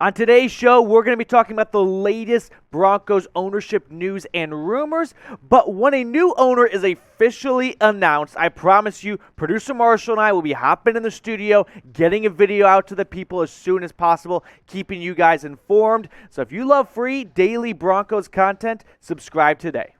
On today's show, we're going to be talking about the latest Broncos ownership news and rumors. But when a new owner is officially announced, I promise you, producer Marshall and I will be hopping in the studio, getting a video out to the people as soon as possible, keeping you guys informed. So if you love free daily Broncos content, subscribe today.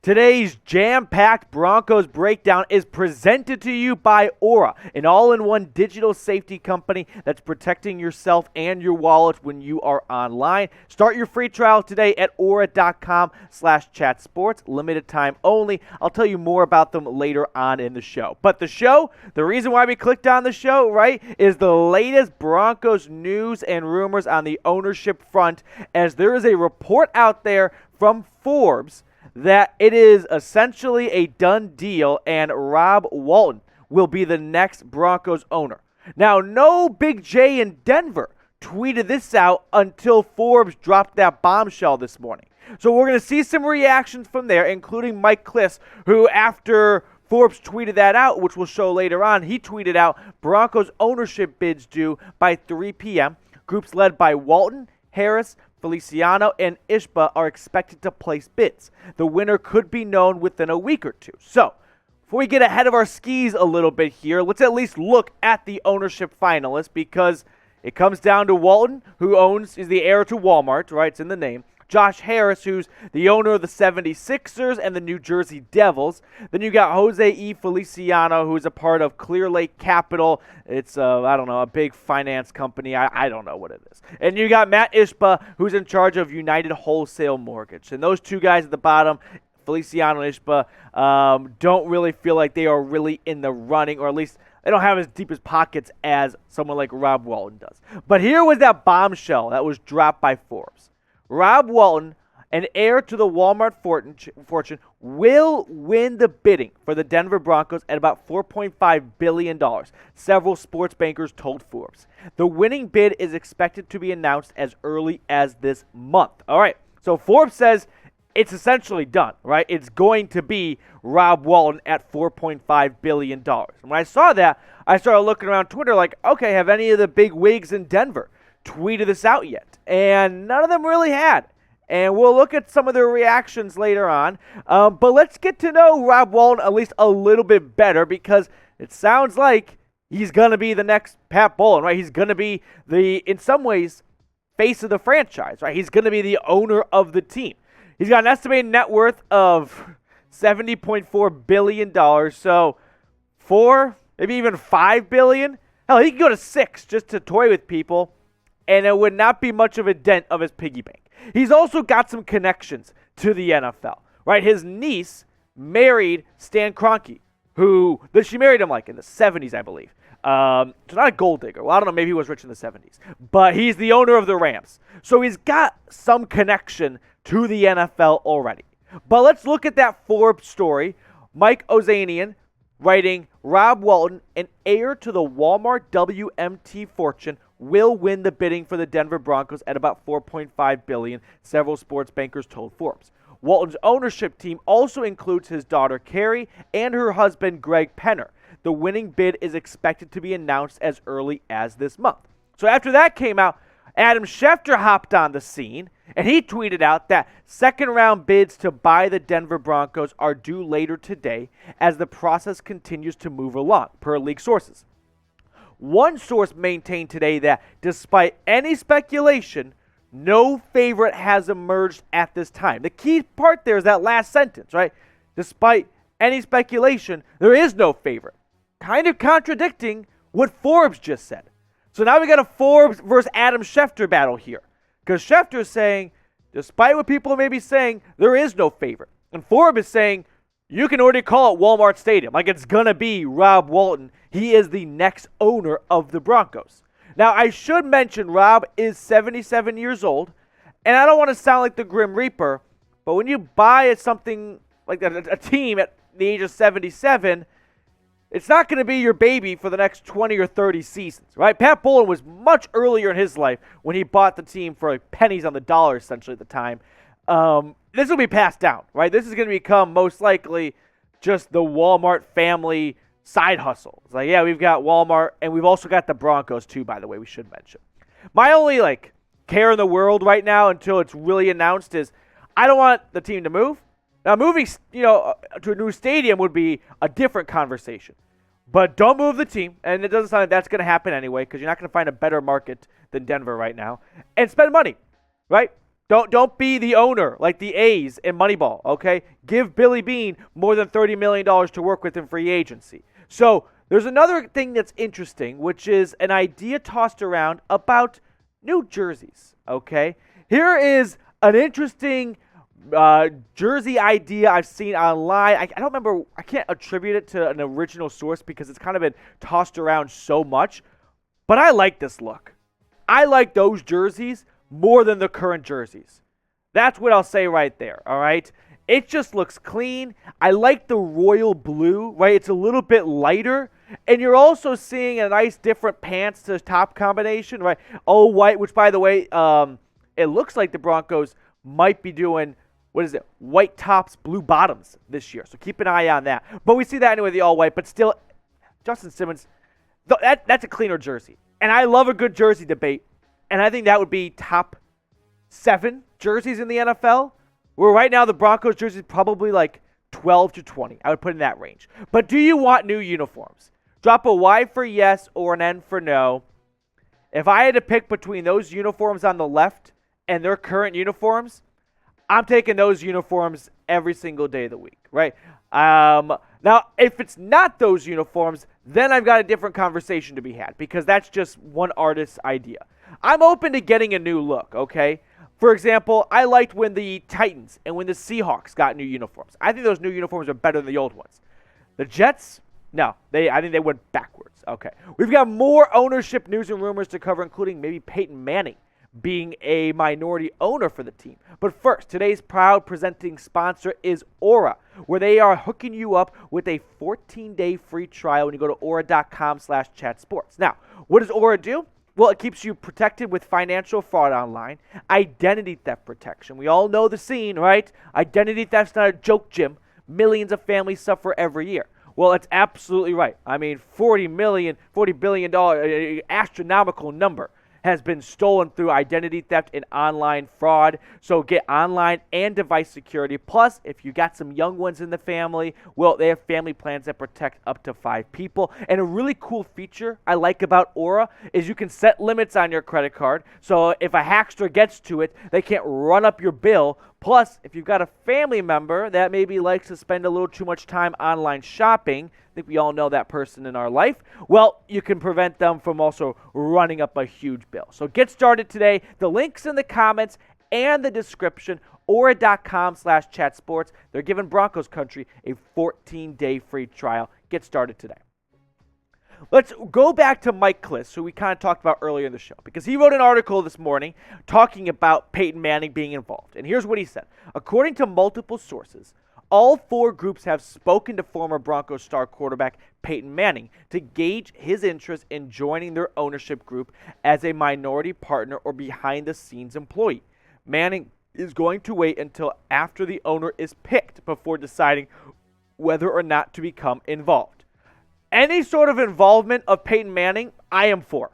Today's jam-packed Broncos Breakdown is presented to you by Aura, an all-in-one digital safety company that's protecting yourself and your wallet when you are online. Start your free trial today at aura.com/chatsports. Limited time only. I'll tell you more about them later on in the show. But the reason why we clicked on the show, right, is the latest Broncos news and rumors on the ownership front, as there is a report out there from Forbes that it is essentially a done deal and Rob Walton will be the next Broncos owner. Now, no Big J in Denver tweeted this out until Forbes dropped that bombshell this morning. So we're going to see some reactions from there, including Mike Klis, who after Forbes tweeted that out, which we'll show later on, he tweeted out Broncos ownership bids due by 3 p.m. Groups led by Walton, Harris, Feliciano, and Ishbia are expected to place bids. The winner could be known within a week or two. So, before we get ahead of our skis a little bit here, let's at least look at the ownership finalists, because it comes down to Walton, who is the heir to Walmart, right? It's in the name. Josh Harris, who's the owner of the 76ers and the New Jersey Devils. Then you got Jose E. Feliciano, who's a part of Clearlake Capital. It's, a big finance company. I don't know what it is. And you got Matt Ishbia, who's in charge of United Wholesale Mortgage. And those two guys at the bottom, Feliciano and Ishbia, don't really feel like they are really in the running, or at least they don't have as deep as pockets as someone like Rob Walton does. But here was that bombshell that was dropped by Forbes. Rob Walton, an heir to the Walmart fortune, will win the bidding for the Denver Broncos at about $4.5 billion, several sports bankers told Forbes. The winning bid is expected to be announced as early as this month. All right, so Forbes says it's essentially done, right? It's going to be Rob Walton at $4.5 billion. And when I saw that, I started looking around Twitter like, okay, have any of the big wigs in Denver tweeted this out yet? And none of them really had. And we'll look at some of their reactions later on. But let's get to know Rob Walton at least a little bit better, because it sounds like he's going to be the next Pat Bowlen, right? He's going to be in some ways, face of the franchise, right? He's going to be the owner of the team. He's got an estimated net worth of $70.4 billion. So 4, maybe even $5 billion. Hell, he could go to 6 just to toy with people, and it would not be much of a dent of his piggy bank. He's also got some connections to the NFL, right? His niece married Stan Kroenke, she married him like in the 70s, I believe. So not a gold digger. Well, I don't know, maybe he was rich in the 70s. But he's the owner of the Rams. So he's got some connection to the NFL already. But let's look at that Forbes story. Mike Ozanian writing, Rob Walton, an heir to the WalmartWMT fortune, will win the bidding for the Denver Broncos at about $4.5 billion, several sports bankers told Forbes. Walton's ownership team also includes his daughter Carrie and her husband Greg Penner. The winning bid is expected to be announced as early as this month. So after that came out, Adam Schefter hopped on the scene, and he tweeted out that second-round bids to buy the Denver Broncos are due later today as the process continues to move along, per league sources. One source maintained today that despite any speculation, no favorite has emerged at this time. The key part there is that last sentence, right? Despite any speculation, there is no favorite. Kind of contradicting what Forbes just said. So now we got a Forbes versus Adam Schefter battle here. Because Schefter is saying, despite what people may be saying, there is no favorite. And Forbes is saying, you can already call it Walmart Stadium. Like, it's going to be Rob Walton. He is the next owner of the Broncos. Now, I should mention Rob is 77 years old. And I don't want to sound like the Grim Reaper, but when you buy something like a team at the age of 77, it's not going to be your baby for the next 20 or 30 seasons, right? Pat Bowlen was much earlier in his life when he bought the team for like pennies on the dollar, essentially, at the time. This will be passed down, right? This is going to become most likely just the Walmart family side hustle. It's like, yeah, we've got Walmart, and we've also got the Broncos too, by the way, we should mention. My only, care in the world right now until it's really announced is I don't want the team to move. Now, moving, to a new stadium would be a different conversation. But don't move the team, and it doesn't sound like that's going to happen anyway because you're not going to find a better market than Denver right now. And spend money, right? Don't be the owner like the A's in Moneyball, okay? Give Billy Beane more than $30 million to work with in free agency. So there's another thing that's interesting, which is an idea tossed around about new jerseys, okay? Here is an interesting jersey idea I've seen online. I don't remember, I can't attribute it to an original source because it's kind of been tossed around so much, but I like this look. I like those jerseys more than the current jerseys. That's what I'll say right there, all right? It just looks clean. I like the royal blue, right? It's a little bit lighter, and you're also seeing a nice different pants to top combination, right? All white, which by the way, it looks like the Broncos might be doing white tops, blue bottoms this year. So keep an eye on that. But we see that anyway, the all white. But still, Justin Simmons, that's a cleaner jersey. And I love a good jersey debate. And I think that would be top 7 jerseys in the NFL. Where right now the Broncos jersey is probably 12 to 20. I would put in that range. But do you want new uniforms? Drop a Y for yes or an N for no. If I had to pick between those uniforms on the left and their current uniforms, I'm taking those uniforms every single day of the week, right? Now, if it's not those uniforms, then I've got a different conversation to be had because that's just one artist's idea. I'm open to getting a new look, okay? For example, I liked when the Titans and when the Seahawks got new uniforms. I think those new uniforms are better than the old ones. The Jets, no, I think they went backwards. Okay, we've got more ownership news and rumors to cover, including maybe Peyton Manning being a minority owner for the team. But first, today's proud presenting sponsor is Aura, where they are hooking you up with a 14-day free trial when you go to aura.com/chatsports. Now, what does Aura do? Well, it keeps you protected with financial fraud online, identity theft protection. We all know the scene, right? Identity theft's not a joke, Jim. Millions of families suffer every year. Well, it's absolutely right. I mean, $40 billion, astronomical number has been stolen through identity theft and online fraud. So get online and device security. Plus, if you got some young ones in the family, well, they have family plans that protect up to 5 people. And a really cool feature I like about Aura is you can set limits on your credit card. So if a hackster gets to it, they can't run up your bill. Plus, if you've got a family member that maybe likes to spend a little too much time online shopping, I think we all know that person in our life, well, you can prevent them from also running up a huge bill. So get started today. The link's in the comments and the description, aura.com/chatsports. They're giving Broncos Country a 14-day free trial. Get started today. Let's go back to Mike Klis, who we kind of talked about earlier in the show, because he wrote an article this morning talking about Peyton Manning being involved. And here's what he said. According to multiple sources, all 4 groups have spoken to former Broncos star quarterback Peyton Manning to gauge his interest in joining their ownership group as a minority partner or behind-the-scenes employee. Manning is going to wait until after the owner is picked before deciding whether or not to become involved. Any sort of involvement of Peyton Manning, I am for.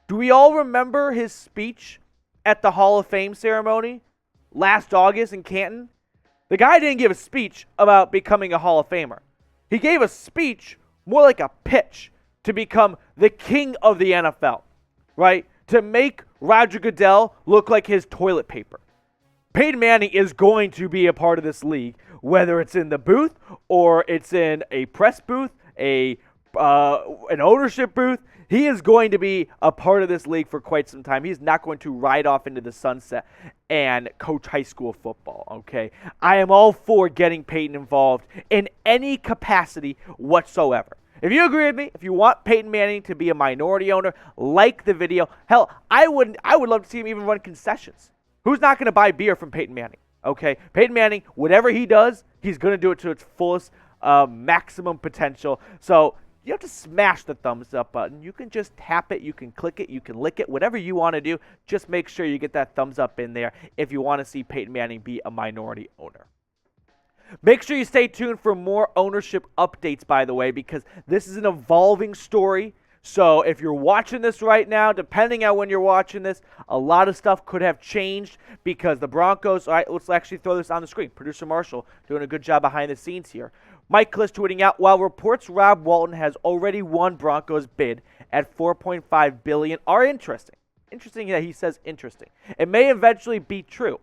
Do we all remember his speech at the Hall of Fame ceremony last August in Canton? The guy didn't give a speech about becoming a Hall of Famer. He gave a speech more like a pitch to become the king of the NFL, right? To make Roger Goodell look like his toilet paper. Peyton Manning is going to be a part of this league, whether it's in the booth or it's in a press booth, an ownership booth. He is going to be a part of this league for quite some time. He's not going to ride off into the sunset and coach high school football, okay? I am all for getting Peyton involved in any capacity whatsoever. If you agree with me, if you want Peyton Manning to be a minority owner, like the video. Hell, I would love to see him even run concessions. Who's not going to buy beer from Peyton Manning, okay? Peyton Manning, whatever he does, he's going to do it to its fullest maximum potential. So you have to smash the thumbs up button. You can just tap it, you can click it, you can lick it, whatever you want to do. Just make sure you get that thumbs up in there if you want to see Peyton Manning be a minority owner. Make sure you stay tuned for more ownership updates, by the way, because this is an evolving story. So if you're watching this right now, depending on when you're watching this, a lot of stuff could have changed because the Broncos, all right, let's actually throw this on the screen. Producer Marshall doing a good job behind the scenes here. Mike Klis tweeting out, while reports Rob Walton has already won Broncos bid at $4.5 billion are interesting. Interesting that he says interesting. It may eventually be true.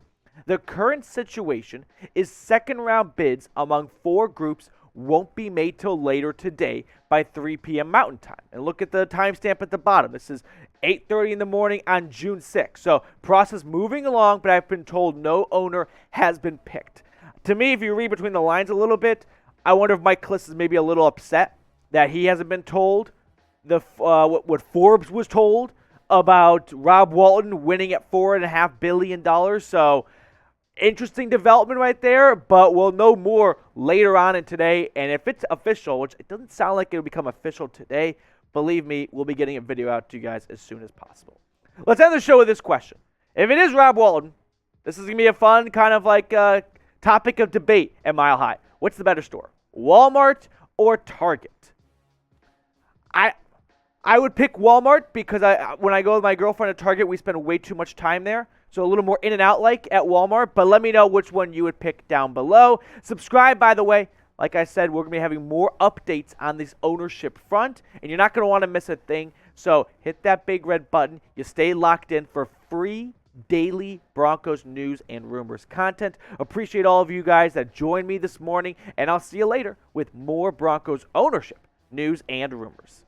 The current situation is second-round bids among 4 groups won't be made till later today by 3 p.m. Mountain Time. And look at the timestamp at the bottom. This is 8:30 in the morning on June 6th. So process moving along, but I've been told no owner has been picked. To me, if you read between the lines a little bit, I wonder if Mike Klis is maybe a little upset that he hasn't been told what Forbes was told about Rob Walton winning at $4.5 billion. So interesting development right there, but we'll know more later on in today. And if it's official, which it doesn't sound like it'll become official today, believe me, we'll be getting a video out to you guys as soon as possible. Let's end the show with this question. If it is Rob Walton, this is going to be a fun kind of like topic of debate at Mile High. What's the better store, Walmart or Target? I would pick Walmart because when I go with my girlfriend at Target, we spend way too much time there. So a little more in and out like at Walmart. But let me know which one you would pick down below. Subscribe, by the way. Like I said, we're going to be having more updates on this ownership front. And you're not going to want to miss a thing. So hit that big red button. You stay locked in for free daily Broncos news and rumors content. Appreciate all of you guys that joined me this morning. And I'll see you later with more Broncos ownership news and rumors.